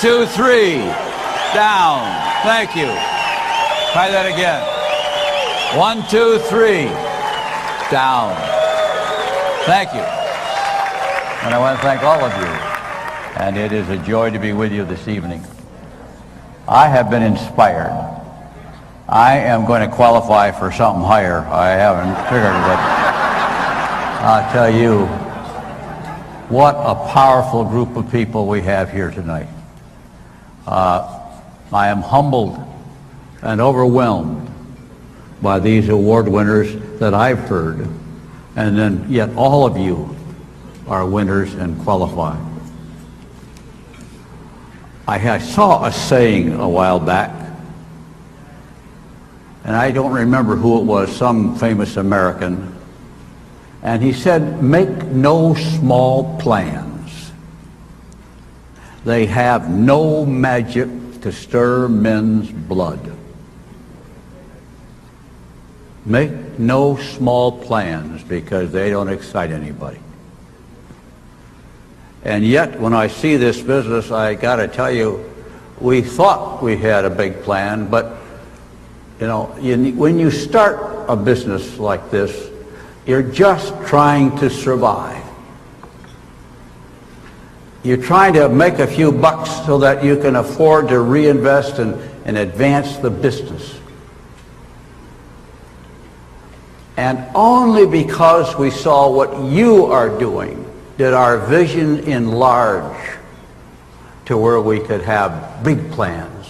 2, 3. Down. Thank you. Try that again. 1, 2, 3. Down. Thank you. And I want to thank all of you. And it is a joy to be with you this evening. I have been inspired. I am going to qualify for something higher. I haven't figured it, but I'll tell you, what a powerful group of people we have here tonight. I am humbled and overwhelmed by these award winners that I've heard, and then yet all of you are winners and qualify. I saw a saying a while back, and I don't remember who it was, some famous American, and he said, make no small plans. They have no magic to stir men's blood. Make no small plans because they don't excite anybody. And yet, when I see this business, I got to tell you, we thought we had a big plan, but you know, when you start a business like this, you're just trying to survive. You're trying to make a few bucks so that you can afford to reinvest and advance the business. And only because we saw what you are doing did our vision enlarge to where we could have big plans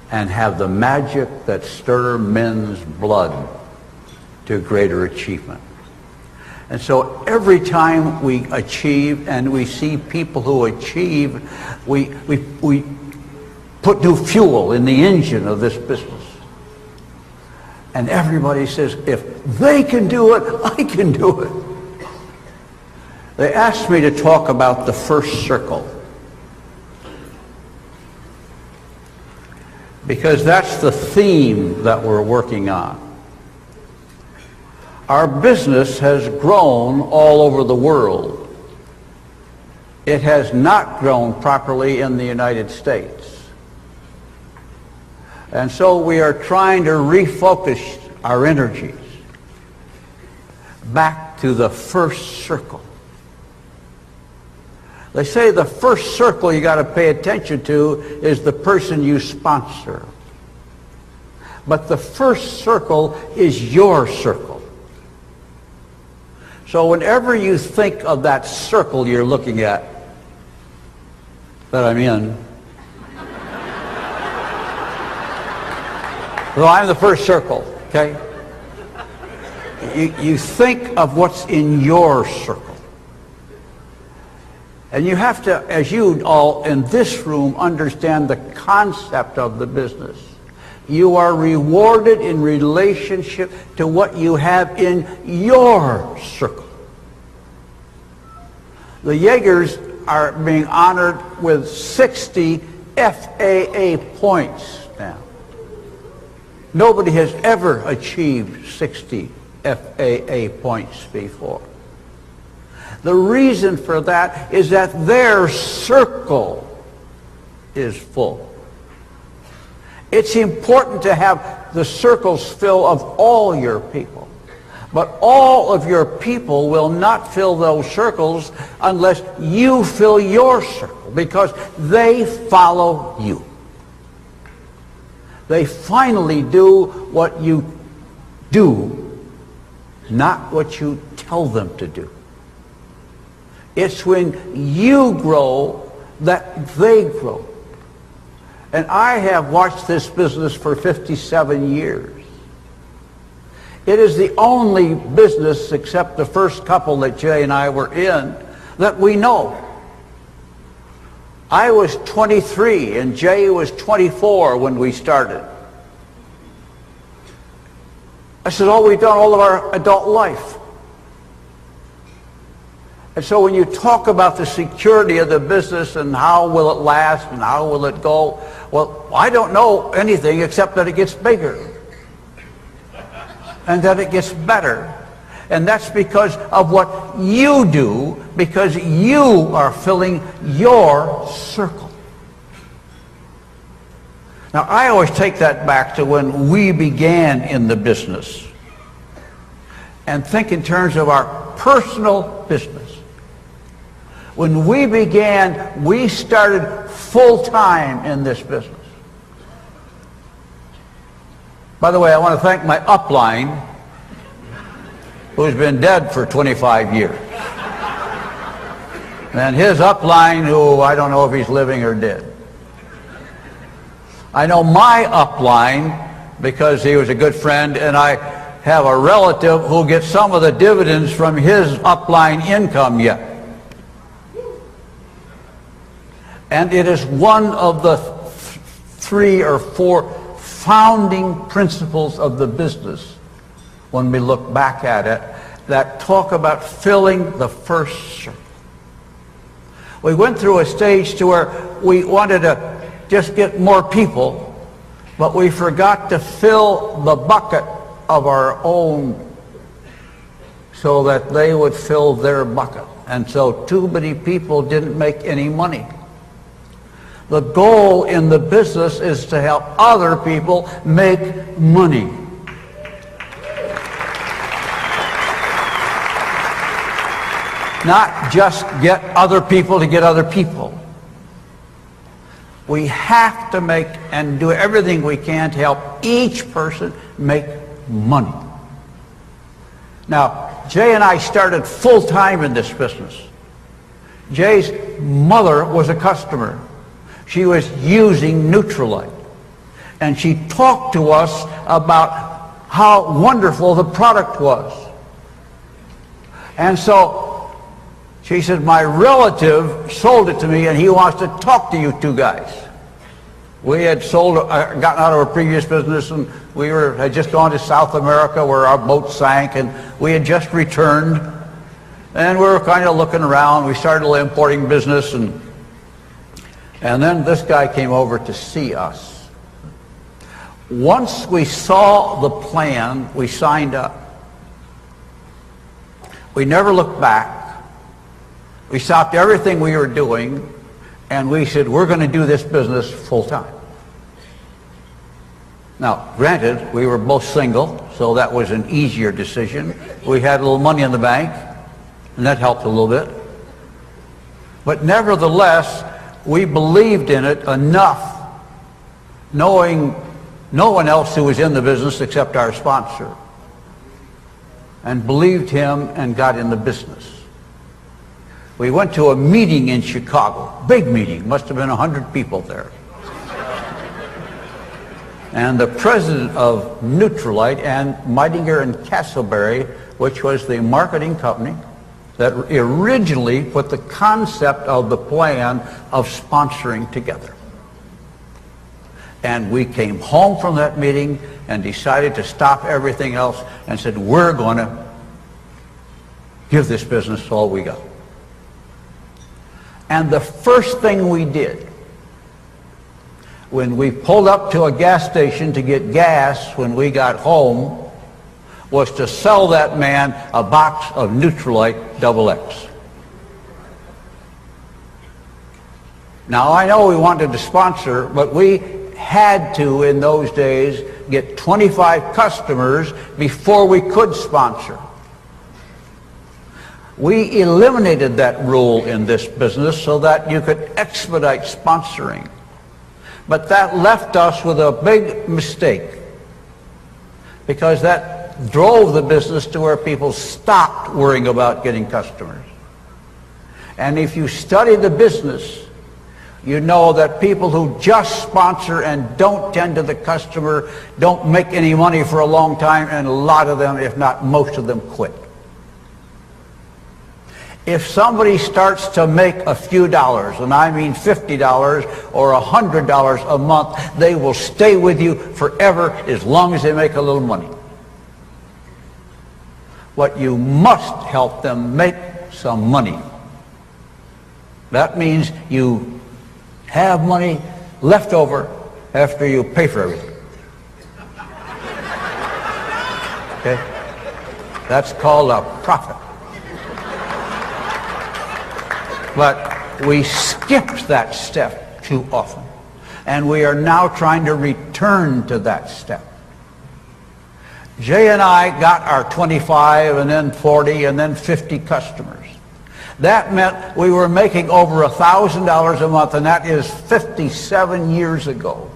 and have the magic that stir men's blood to greater achievement. And so every time we achieve and we see people who achieve, we put new fuel in the engine of this business. And everybody says, if they can do it, I can do it. They asked me to talk about the first circle, because that's the theme that we're working on. Our business has grown all over the world. It has not grown properly in the United States. And so we are trying to refocus our energies back to the first circle. They say the first circle you got to pay attention to is the person you sponsor. But the first circle is your circle. So whenever you think of that circle you're looking at, that I'm in, so I'm the first circle, okay? You think of what's in your circle. And you have to, as you all in this room understand the concept of the business, you are rewarded in relationship to what you have in your circle. The Jaegers are being honored with 60 FAA points now. Nobody has ever achieved 60 FAA points before. The reason for that is that their circle is full. It's important to have the circles full of all your people. But all of your people will not fill those circles unless you fill your circle, because they follow you. They finally do what you do, not what you tell them to do. It's when you grow that they grow. And I have watched this business for 57 years. It is the only business, except the first couple that Jay and I were in, that we know. I was 23 and Jay was 24 when we started. I said, oh, we've done all of our adult life. And so when you talk about the security of the business and how will it last and how will it go, well, I don't know anything except that it gets bigger and that it gets better. And that's because of what you do, because you are filling your circle. Now, I always take that back to when we began in the business and think in terms of our personal business. When we began, we started full-time in this business. By the way, I want to thank my upline, who's been dead for 25 years. And his upline, who I don't know if he's living or dead. I know my upline because he was a good friend, and I have a relative who gets some of the dividends from his upline income yet. And it is one of the 3 or 4 founding principles of the business, when we look back at it, that talk about filling the first circle. We went through a stage to where we wanted to just get more people, but we forgot to fill the bucket of our own so that they would fill their bucket. And so too many people didn't make any money. The goal in the business is to help other people make money. Not just get other people to get other people. We have to make and do everything we can to help each person make money. Now, Jay and I started full-time in this business. Jay's mother was a customer. She was using Nutrilite. And she talked to us about how wonderful the product was. And so she said, my relative sold it to me and he wants to talk to you 2 guys. We had gotten out of our previous business, and we had just gone to South America where our boat sank, and we had just returned. And we were kind of looking around. We started an importing business, and then this guy came over to see us. Once we saw the plan, we signed up. We never looked back. We stopped everything we were doing, and we said, we're going to do this business full time. Now, granted, we were both single, so that was an easier decision. We had a little money in the bank, and that helped a little bit. But nevertheless, we believed in it enough, knowing no one else who was in the business except our sponsor, and believed him and got in the business. We went to a meeting in Chicago, big meeting, must have been 100 people there. And the president of Nutrilite and Meitinger and Castleberry, which was the marketing company that originally put the concept of the plan of sponsoring together. And we came home from that meeting and decided to stop everything else and said, we're going to give this business all we got. And the first thing we did when we pulled up to a gas station to get gas when we got home was to sell that man a box of Nutrilite XX. Now, I know we wanted to sponsor, but we had to, in those days, get 25 customers before we could sponsor. We eliminated that rule in this business so that you could expedite sponsoring. But that left us with a big mistake, because that drove the business to where people stopped worrying about getting customers. And if you study the business, you know that people who just sponsor and don't tend to the customer don't make any money for a long time, and a lot of them, if not most of them, quit. If somebody starts to make a few dollars, and I mean $50 or $100 a month, they will stay with you forever as long as they make a little money. But you must help them make some money. That means you have money left over after you pay for everything. Okay? That's called a profit. But we skipped that step too often. And we are now trying to return to that step. Jay and I got our 25 and then 40 and then 50 customers. That meant we were making over $1,000 a month, and that is 57 years ago,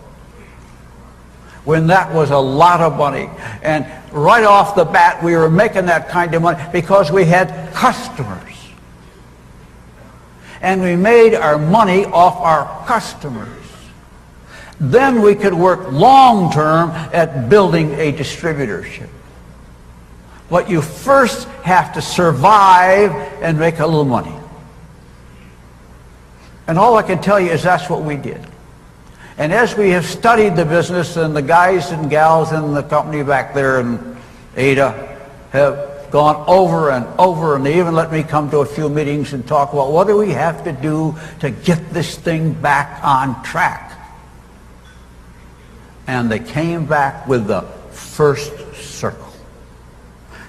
when that was a lot of money. And right off the bat, we were making that kind of money because we had customers. And we made our money off our customers. Then we could work long-term at building a distributorship. But you first have to survive and make a little money. And all I can tell you is that's what we did. And as we have studied the business, and the guys and gals in the company back there in Ada have gone over and over, and they even let me come to a few meetings and talk about what do we have to do to get this thing back on track. And they came back with the first circle.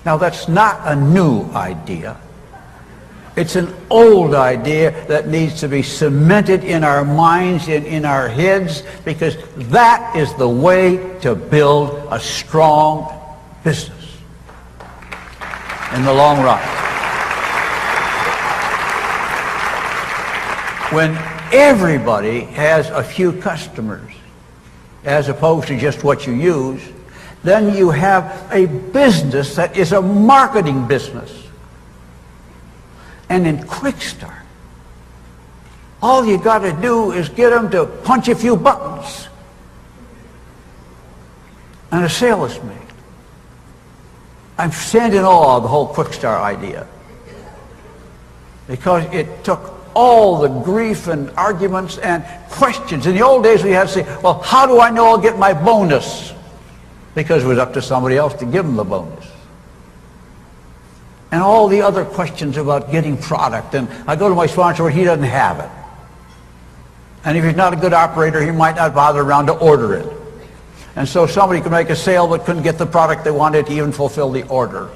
Now that's not a new idea. It's an old idea that needs to be cemented in our minds and in our heads, because that is the way to build a strong business in the long run. When everybody has a few customers, as opposed to just what you use, then you have a business that is a marketing business. And in Quick Start, all you got to do is get them to punch a few buttons, and a sale is made. I'm standing in awe of the whole Quick Start idea, because it took all the grief and arguments and questions. In the old days, we had to say, well, how do I know I'll get my bonus? Because it was up to somebody else to give them the bonus. And all the other questions about getting product. And I go to my sponsor, he doesn't have it. And if he's not a good operator, he might not bother around to order it. And so somebody could make a sale but couldn't get the product they wanted to even fulfill the order.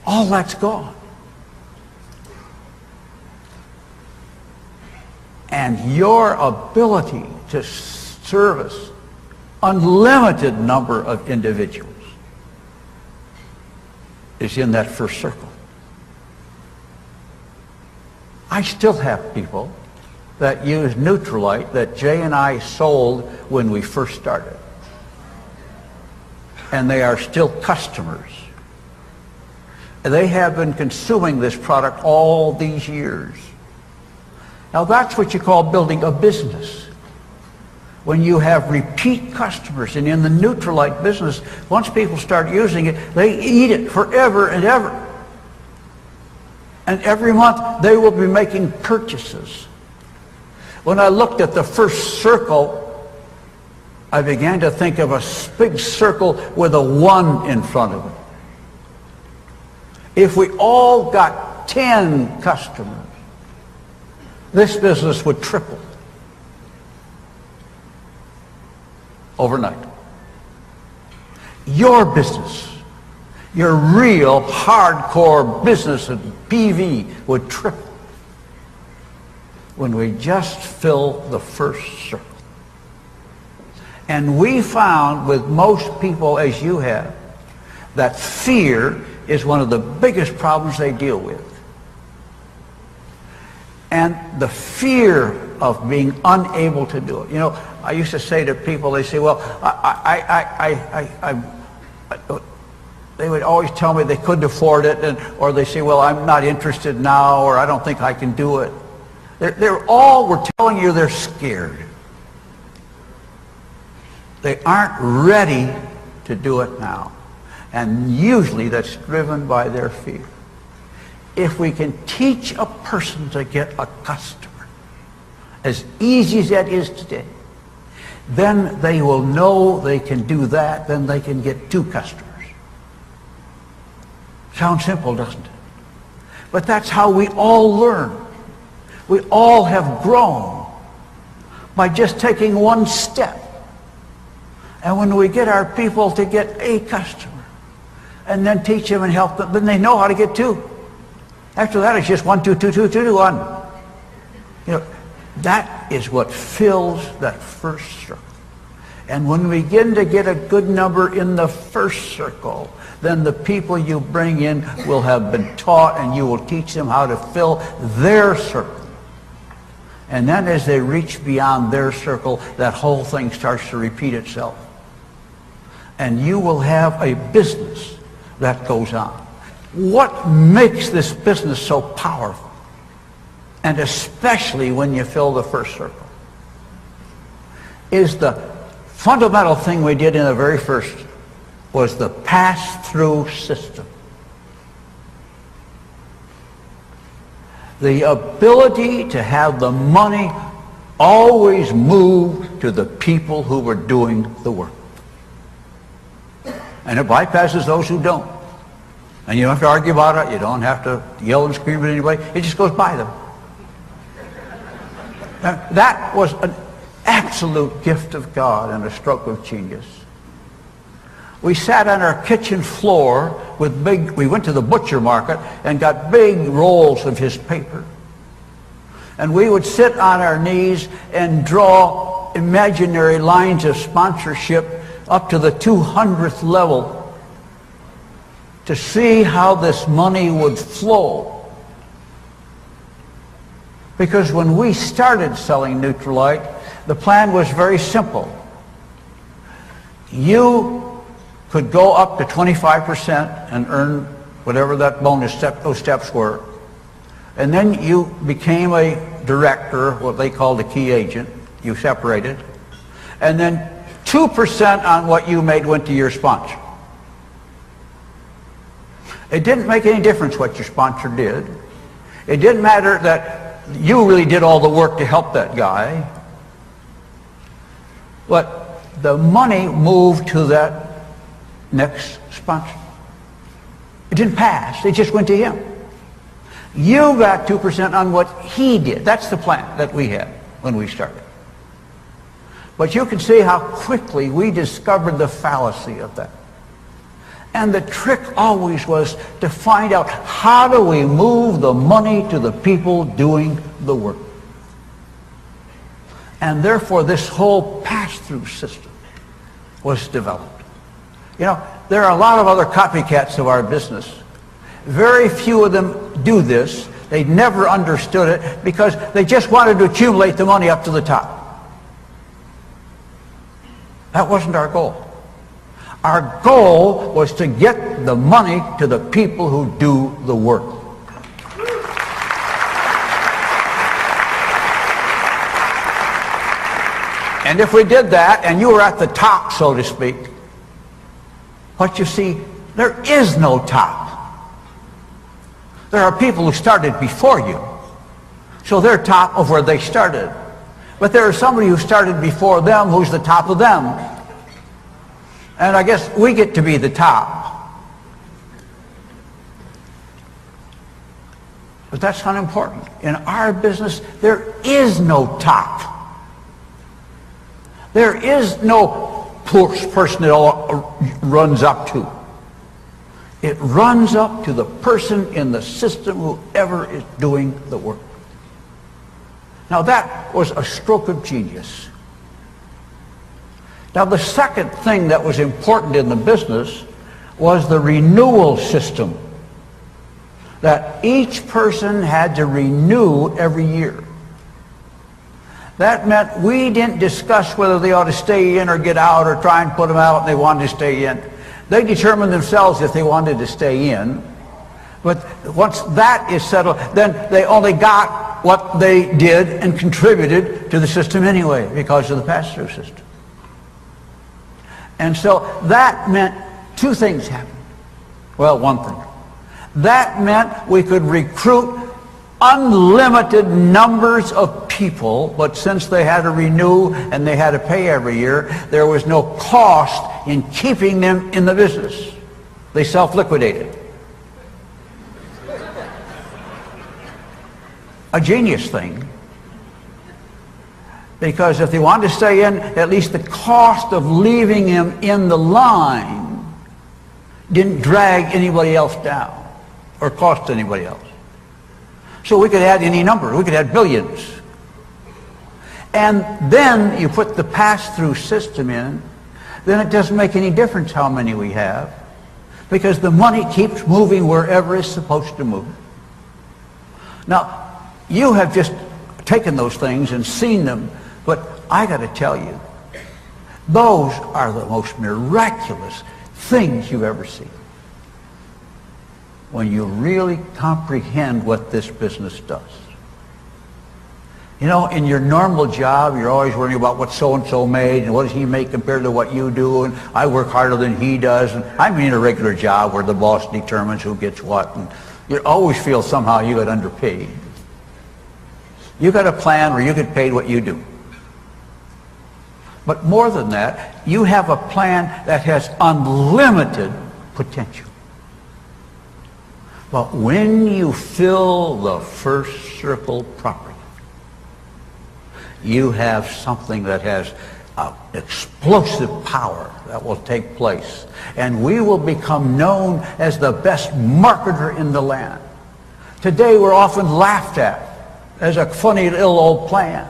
All that's gone. And your ability to service unlimited number of individuals is in that first circle. I still have people that use Neutralite that Jay and I sold when we first started. And they are still customers. They have been consuming this product all these years. Now that's what you call building a business. When you have repeat customers, and in the Neutralite business, once people start using it, they eat it forever and ever. And every month they will be making purchases. When I looked at the first circle, I began to think of a big circle with a 1 in front of it. If we all got 10 customers, this business would triple overnight. Your business, your real hardcore business and PV would triple when we just fill the first circle. And we found with most people, as you have, that fear is one of the biggest problems they deal with. And the fear of being unable to do it. You know, I used to say to people, they say, well, they would always tell me they couldn't afford it, or they say, well, I'm not interested now, or I don't think I can do it. They're all, we're telling you they're scared. They aren't ready to do it now. And usually that's driven by their fear. If we can teach a person to get a customer, as easy as that is today, then they will know they can do that, then they can get 2 customers. Sounds simple, doesn't it? But that's how we all learn. We all have grown by just taking one step. And when we get our people to get a customer, and then teach them and help them, then they know how to get 2. After that, it's just 1, 2, 2, 2, 2, 1. You know, that that is what fills that first circle. And when we begin to get a good number in the first circle, then the people you bring in will have been taught, and you will teach them how to fill their circle. And then as they reach beyond their circle, that whole thing starts to repeat itself. And you will have a business that goes on. What makes this business so powerful? And especially when you fill the first circle, is the fundamental thing we did in the very first was the pass-through system. The ability to have the money always move to the people who were doing the work. And it bypasses those who don't. And you don't have to argue about it. You don't have to yell and scream at anybody. It just goes by them. Now, that was an absolute gift of God and a stroke of genius. We sat on our kitchen floor with we went to the butcher market and got big rolls of his paper. And we would sit on our knees and draw imaginary lines of sponsorship up to the 200th level to see how this money would flow. Because when we started selling Neutralite, the plan was very simple. You could go up to 25% and earn whatever that bonus those steps were. And then you became a director, what they called a key agent. You separated. And then 2% on what you made went to your sponsor. It didn't make any difference what your sponsor did. It didn't matter that you really did all the work to help that guy. But the money moved to that next sponsor. It didn't pass. It just went to him. You got 2% on what he did. That's the plan that we had when we started. But you can see how quickly we discovered the fallacy of that. And the trick always was to find out, how do we move the money to the people doing the work? And therefore this whole pass-through system was developed. You know, there are a lot of other copycats of our business. Very few of them do this. They never understood it because they just wanted to accumulate the money up to the top. That wasn't our goal. Our goal was to get the money to the people who do the work. And if we did that, and you were at the top, so to speak, but you see, there is no top. There are people who started before you, so they're top of where they started. But there is somebody who started before them who's the top of them. And I guess we get to be the top. But that's unimportant. In our business, there is no top. There is no person it all runs up to. It runs up to the person in the system, whoever is doing the work. Now that was a stroke of genius. Now the second thing that was important in the business was the renewal system. That each person had to renew every year. That meant we didn't discuss whether they ought to stay in or get out or try and put them out and they wanted to stay in. They determined themselves if they wanted to stay in. But once that is settled, then they only got what they did and contributed to the system anyway because of the pass-through system. And so that meant two things happened. Well, one thing. That meant we could recruit unlimited numbers of people, but since they had to renew and they had to pay every year, there was no cost in keeping them in the business. They self-liquidated. A genius thing. Because if they wanted to stay in, at least the cost of leaving him in the line didn't drag anybody else down or cost anybody else. So we could add any number. We could add billions. and then you put the pass-through system in, then it doesn't make any difference how many we have, because the money keeps moving wherever it's supposed to move. Now, you have just taken those things and seen them, but I got to tell you, those are the most miraculous things you've ever seen. When you really comprehend what this business does. You know, in your normal job, you're always worrying about what so-and-so made and what does he make compared to what you do, and I work harder than he does. And I mean a regular job where the boss determines who gets what, and you always feel somehow you got underpaid. You got a plan where you get paid what you do. But more than that, you have a plan that has unlimited potential. But when you fill the first circle properly, you have something that has explosive power that will take place. And we will become known as the best marketer in the land. Today we're often laughed at as a funny little old plan.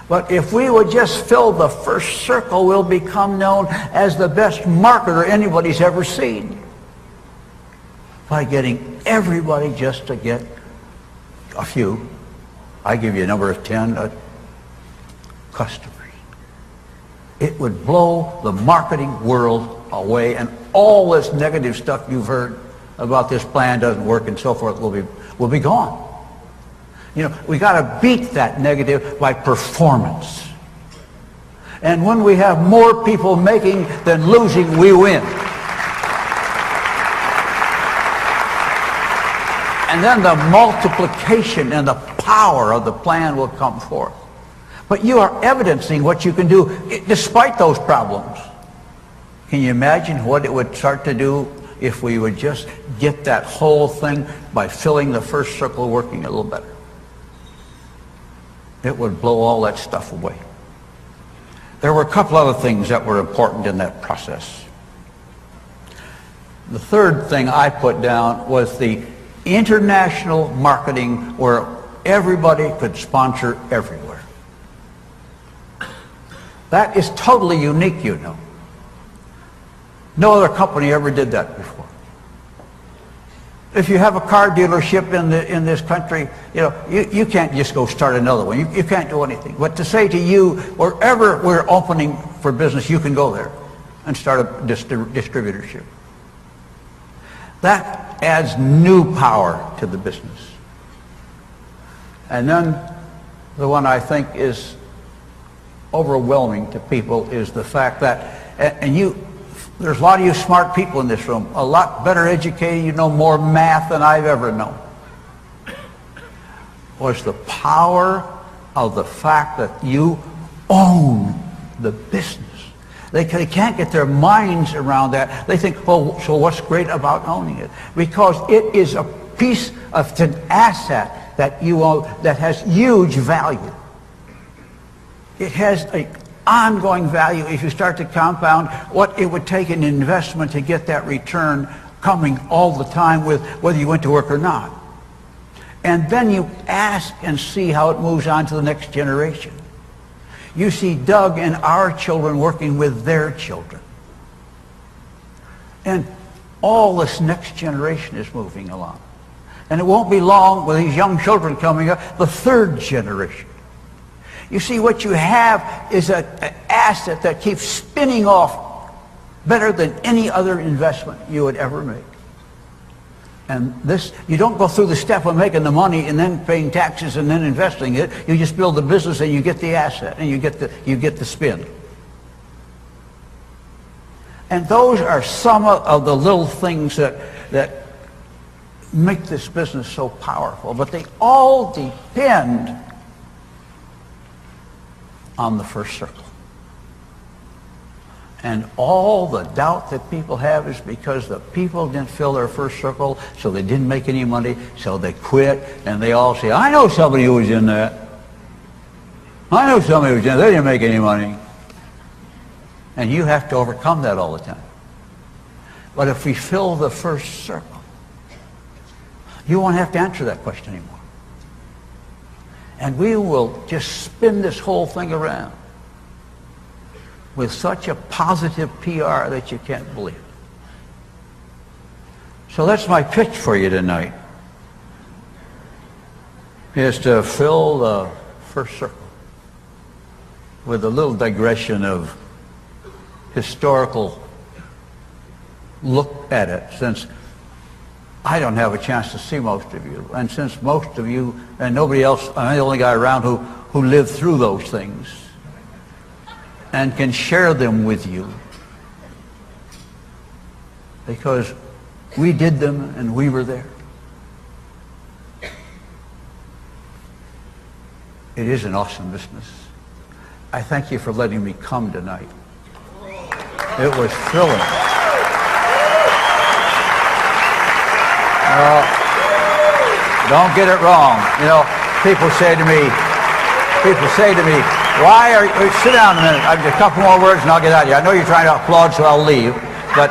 But if we would just fill the first circle, we'll become known as the best marketer anybody's ever seen. By getting everybody just to get a few. I give you a number of 10 customers. It would blow the marketing world away, and all this negative stuff you've heard about this plan doesn't work and so forth will be gone. You know, we got to beat that negative by performance. And when we have more people making than losing, we win. And then the multiplication and the power of the plan will come forth. But you are evidencing what you can do despite those problems. Can you imagine what it would start to do if we would just get that whole thing by filling the first circle working a little better? It would blow all that stuff away. There were a couple other things that were important in that process. The third thing I put down was the international marketing where everybody could sponsor everywhere. That is totally unique, you know. No other company ever did that before. If you have a car dealership in this country, you know, you can't just go start another one. You can't do anything. But to say to you, wherever we're opening for business, you can go there and start a distributorship. That adds new power to the business. And then the one I think is overwhelming to people is the fact that, there's a lot of you smart people in this room, a lot better educated, you know more math than I've ever known, was the power of the fact that you own the business. They can't get their minds around that. They think, oh, so what's great about owning it? Because it is a piece of an asset that you own that has huge value. It has an ongoing value if you start to compound what it would take an investment to get that return coming all the time with whether you went to work or not. And then you ask and see how it moves on to the next generation. You see Doug and our children working with their children. And all this next generation is moving along. And it won't be long with these young children coming up, the third generation. You see, what you have is an asset that keeps spinning off better than any other investment you would ever make. And this, you don't go through the step of making the money and then paying taxes and then investing it. You just build the business and you get the asset and you get the spin. And those are some of the little things that make this business so powerful. But they all depend on the first circle. And all the doubt that people have is because the people didn't fill their first circle, so they didn't make any money, so they quit, and they all say, I know somebody who was in that. I know somebody who was in that. They didn't make any money. And you have to overcome that all the time. But if we fill the first circle, you won't have to answer that question anymore. And we will just spin this whole thing around with such a positive PR that you can't believe. So that's my pitch for you tonight, is to fill the first circle with a little digression of historical look at it, since I don't have a chance to see most of you, and since most of you and nobody else, I'm the only guy around who lived through those things and can share them with you, because we did them and we were there. It is an awesome business. I thank you for letting me come tonight. It was thrilling. Don't get it wrong. You know, people say to me, why are you, sit down a minute, I've got a couple more words and I'll get out of here. I know you're trying to applaud, so I'll leave, but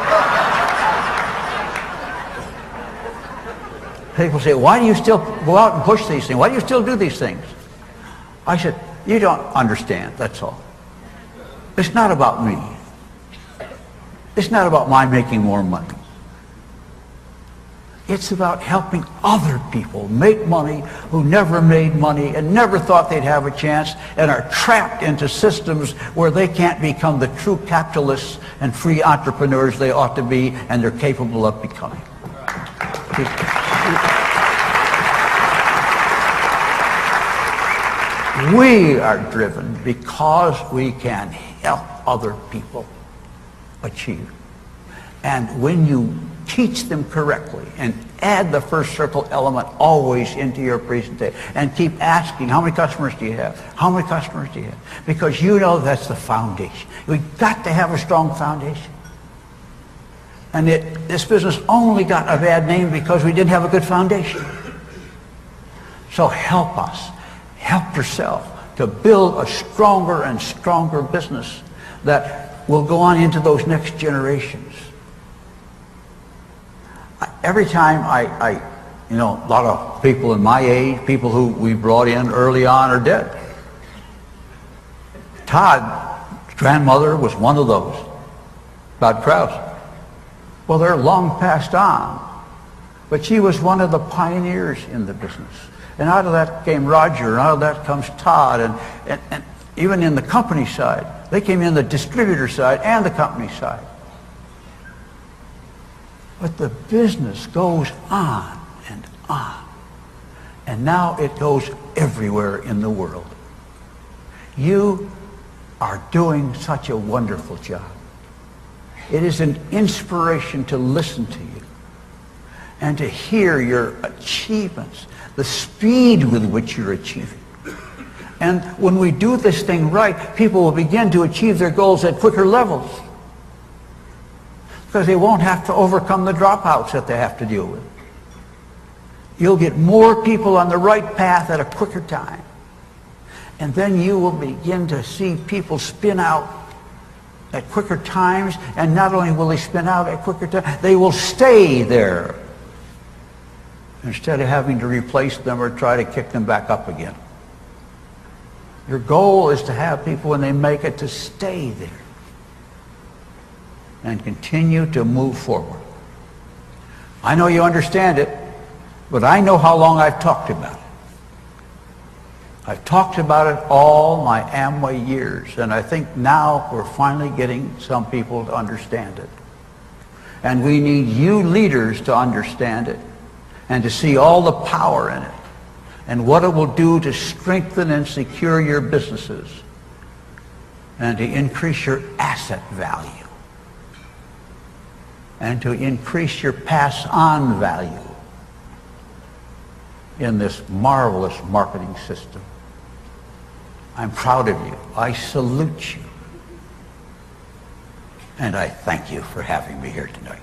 people say, why do you still go out and push these things? Why do you still do these things? I said, you don't understand, that's all. It's not about me. It's not about my making more money. It's about helping other people make money who never made money and never thought they'd have a chance and are trapped into systems where they can't become the true capitalists and free entrepreneurs they ought to be and they're capable of becoming. We are driven because we can help other people achieve. And when you teach them correctly and add the first circle element always into your presentation and keep asking, how many customers do you have? How many customers do you have? Because you know that's the foundation. We've got to have a strong foundation. And this business only got a bad name because we didn't have a good foundation. So help us, help yourself to build a stronger and stronger business that will go on into those next generations. Every time you know, a lot of people in my age, people who we brought in early on are dead. Todd's grandmother was one of those, Todd Krause. Well, they're long passed on, but she was one of the pioneers in the business. And out of that came Roger, and out of that comes Todd, and even in the company side. They came in the distributor side and the company side. But the business goes on and on. And now it goes everywhere in the world. You are doing such a wonderful job. It is an inspiration to listen to you and to hear your achievements, the speed with which you're achieving. And when we do this thing right, people will begin to achieve their goals at quicker levels, because they won't have to overcome the dropouts that they have to deal with. You'll get more people on the right path at a quicker time. And then you will begin to see people spin out at quicker times, and not only will they spin out at quicker times, they will stay there instead of having to replace them or try to kick them back up again. Your goal is to have people, when they make it, to stay there and continue to move forward. I know you understand it, but I know how long I've talked about it. I've talked about it all my Amway years, and I think now we're finally getting some people to understand it. And we need you leaders to understand it and to see all the power in it and what it will do to strengthen and secure your businesses and to increase your asset value and to increase your pass-on value in this marvelous marketing system. I'm proud of you. I salute you. And I thank you for having me here tonight.